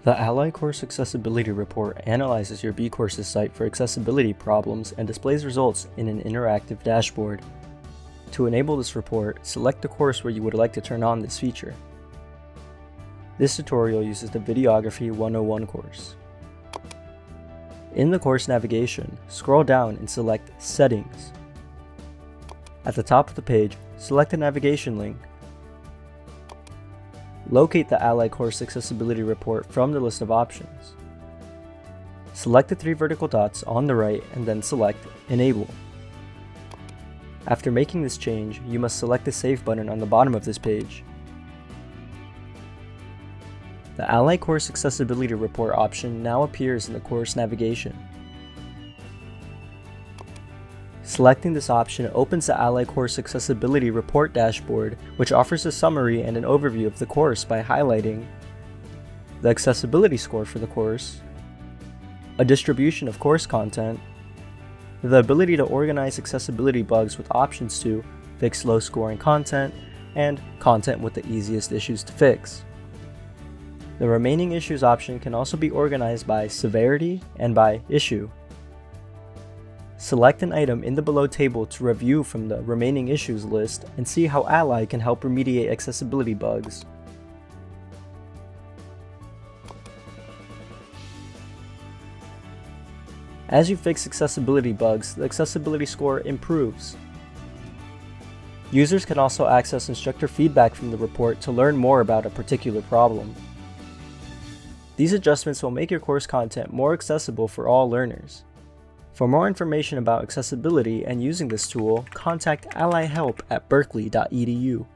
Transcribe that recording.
The Ally Course Accessibility Report analyzes your bCourses site for accessibility problems and displays results in an interactive dashboard. To enable this report, select the course where you would like to turn on this feature. This tutorial uses the Videography 101 course. In the course navigation, scroll down and select Settings. At the top of the page, select the navigation link. Locate the Ally Course Accessibility Report from the list of options. Select the three vertical dots on the right and then select Enable. After making this change, you must select the Save button on the bottom of this page. The Ally Course Accessibility Report option now appears in the course navigation. Selecting this option opens the Ally Course Accessibility Report dashboard, which offers a summary and an overview of the course by highlighting the accessibility score for the course, a distribution of course content, the ability to organize accessibility bugs with options to fix low-scoring content, and content with the easiest issues to fix. The remaining issues option can also be organized by severity and by issue. Select an item in the below table to review from the remaining issues list and see how Ally can help remediate accessibility bugs. As you fix accessibility bugs, the accessibility score improves. Users can also access instructor feedback from the report to learn more about a particular problem. These adjustments will make your course content more accessible for all learners. For more information about accessibility and using this tool, contact Ally Help at berkeley.edu.